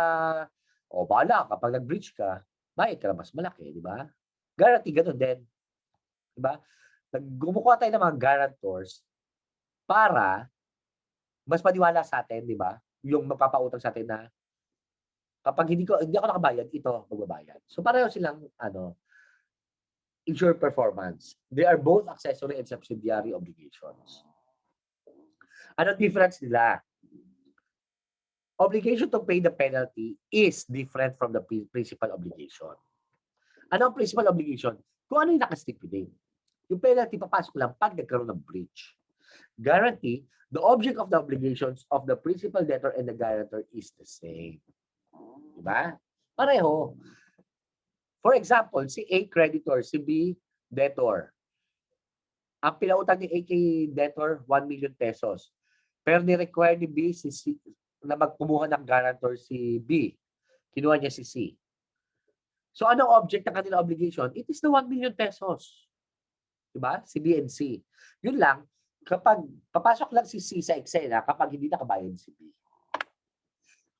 bahala, kapag nag-breach ka, bayad ka na mas malaki. Di ba? Guarantee, ganun din. Di ba? Gumukuha tayo ng mga guarantors para mas maniwala sa atin, di ba? yung magpapautang sa atin na kapag hindi ako nakabayad, ito magbabayad. So pareho silang ensure performance. They are both accessory and subsidiary obligations. Ano difference nila? Obligation to pay the penalty is different from the principal obligation. Ano ang principal obligation? Kung ano yung nakastipulate. Yung penalty, papasok lang pag nagkaroon ng breach. Guarantee, the object of the obligations of the principal debtor and the guarantor is the same. Diba? Pareho. For example, si A creditor, si B debtor. Ang pinautang ni A kay debtor, 1 million pesos. Pero ni-require ni B si C, na magkumuha ng guarantor si B. Kinuha niya si C. So, anong object ng kanilang obligation? It is the 1 million pesos. Diba? Si B and C. Yun lang, kapag papasok lang si C sa eksena, kapag hindi nakabayad si B.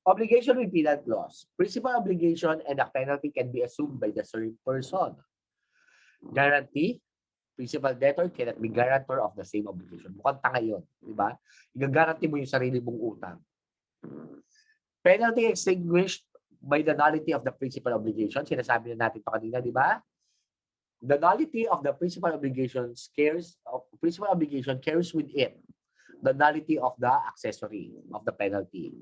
Obligation with penal clause. Principal obligation and a penalty can be assumed by the served person. Guarantee, principal debtor cannot be guarantor of the same obligation. Mukhang tanga yun. Diba? I-guarantee mo yung sarili mong utang. Penalty extinguished by the nullity of the principal obligation. Sinasabi na natin ito kanina, di ba? The nullity of the principal obligation carries with it the nullity of the accessory of the penalty.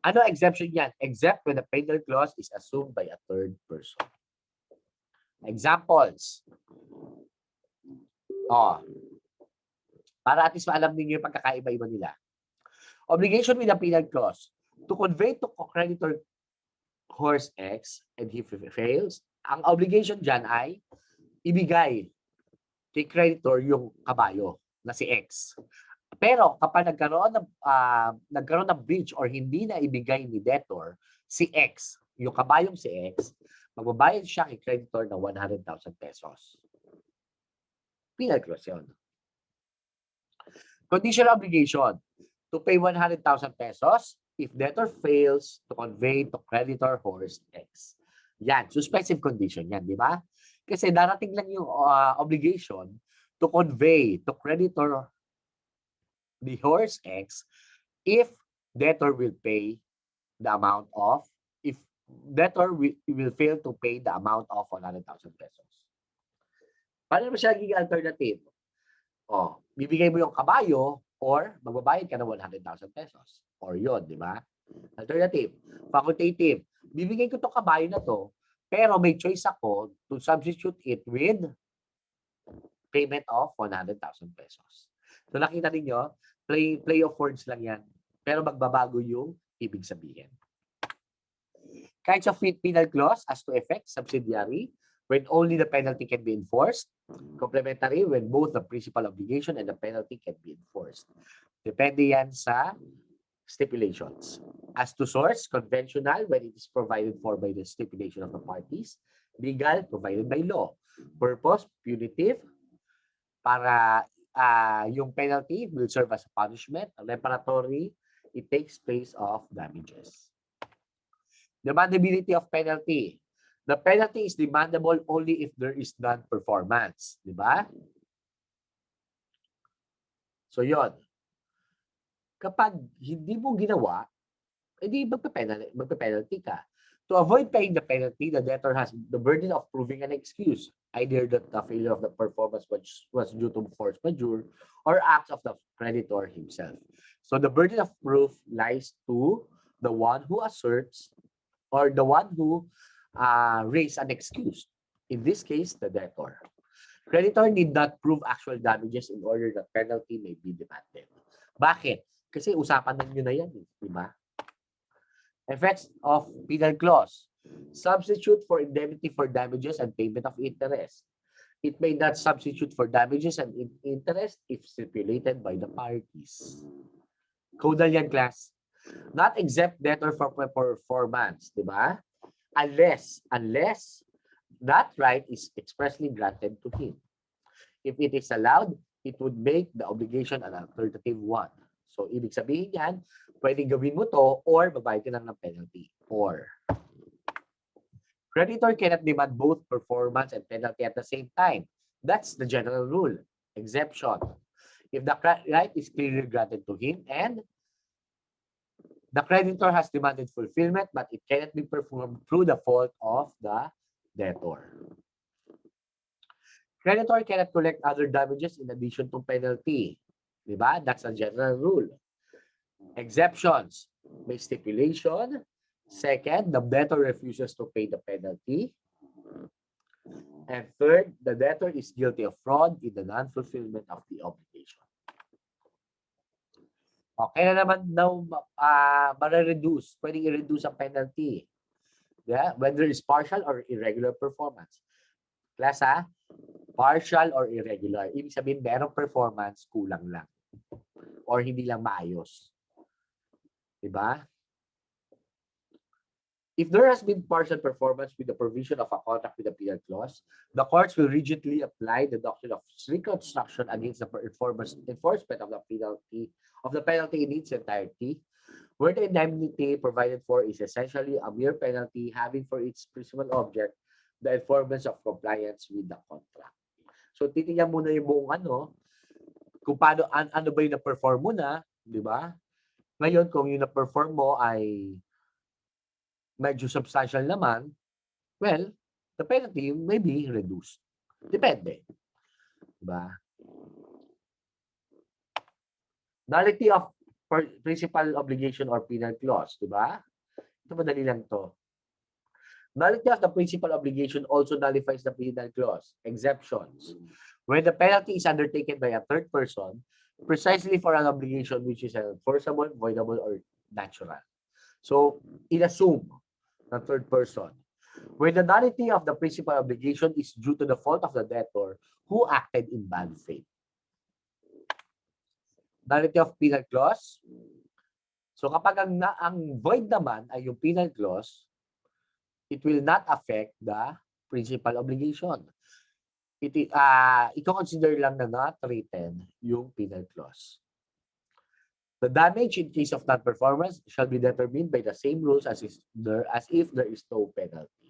Ano exemption yan? Except when the penal clause is assumed by a third person. Examples. Para at least maalam ninyo yung pagkakaiba-iba nila. Obligation with a penal clause. To convey to creditor horse X and he fails, ang obligation dyan ay ibigay kay creditor yung kabayo na si X. Pero kapag nagkaroon ng breach or hindi na ibigay ni debtor si X, yung kabayong si X, magbabayad siya kay creditor ng 100,000 pesos. Penal clause yun. Conditional obligation to pay 100,000 pesos if debtor fails to convey to creditor horse X. Yan, suspensive condition yan, di ba? Kasi darating lang yung obligation to convey to creditor the horse X if debtor will pay the amount of, if debtor will fail to pay the amount of 100,000 pesos. Paano naman siya naging alternative? Bibigay mo yung kabayo or magbabayad ka ng 100,000 pesos. Or yun, di ba? Alternative. Facultative. Bibigay ko itong kabayo na to, pero may choice ako to substitute it with payment of 100,000 pesos. So nakita niyo, play of words lang yan. Pero magbabago yung ibig sabihin. Kinds of penal clause as to effect, subsidiary, when only the penalty can be enforced. Complementary, when both the principal obligation and the penalty can be enforced. Depende yan sa stipulations. As to source, conventional, when it is provided for by the stipulation of the parties. Legal, provided by law. Purpose, punitive, para yung penalty will serve as a punishment. Reparatory, it takes place of damages. Demandability of penalty. The penalty is demandable only if there is non-performance. Di ba? So, yon. Kapag hindi mo ginawa, edi magpe-penalty ka. To avoid paying the penalty, the debtor has the burden of proving an excuse, either that the failure of the performance was due to force majeure or acts of the creditor himself. So the burden of proof lies to the one who asserts or the one who raised an excuse. In this case, the debtor. Creditor need not prove actual damages in order that penalty may be demanded. Bakit? Kasi usapan nyo na yan, di ba? Effects of penal clause. Substitute for indemnity for damages and payment of interest. It may not substitute for damages and interest if stipulated by the parties. Caudal yan, class. Not exempt debtor for performance, di ba? Unless that right is expressly granted to him. If it is allowed, it would make the obligation an alternative one. So, ibig sabihin yan, pwedeng gawin mo to or magbayad ka ng penalty. Or, creditor cannot demand both performance and penalty at the same time. That's the general rule. Exception. If the right is clearly granted to him and The creditor has demanded fulfillment, but it cannot be performed through the fault of the debtor. Creditor cannot collect other damages in addition to penalty. Diba? That's a general rule. Exceptions. May stipulation. Second, the debtor refuses to pay the penalty. And third, the debtor is guilty of fraud in the non-fulfillment of the obligation. Okay na naman daw mare-reduce. Pwedeng i-reduce ang penalty. Yeah? Whether it's partial or irregular performance. Class ha? Partial or irregular. Ibig sabihin, merong performance, kulang lang. Or hindi lang maayos. Diba? If there has been partial performance with the provision of a contract with a penal clause, the courts will rigidly apply the doctrine of strict construction against the enforcement of the penalty in its entirety, where the indemnity provided for is essentially a mere penalty having for its principal object the enforcement of compliance with the contract. So titingnan muna yung buong kung paano ano ba yung na-perform mo na, di ba? Ngayon, kung yung na-perform mo ay medyo substantial naman, well, the penalty may be reduced. Depende. Diba? Nullity of principal obligation or penal clause. Diba? Ito madali lang to. Nullity of the principal obligation also nullifies the penal clause. Exceptions. When the penalty is undertaken by a third person, precisely for an obligation which is enforceable, voidable, or natural. So, inassume the third person. When the nullity of the principal obligation is due to the fault of the debtor who acted in bad faith. Nullity of penal clause. So kapag ang void naman ay yung penal clause, it will not affect the principal obligation. I-consider lang na not written yung penal clause. The damage in case of non-performance shall be determined by the same rules as if there is no penalty.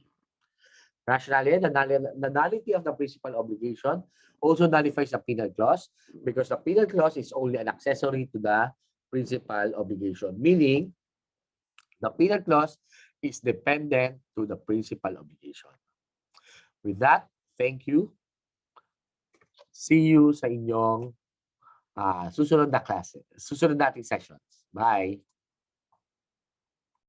Rationally, the nullity of the principal obligation also nullifies the penal clause because the penal clause is only an accessory to the principal obligation, meaning the penal clause is dependent to the principal obligation. With that, thank you. See you sa inyong susunod na klase, susunod nating sessions. Bye!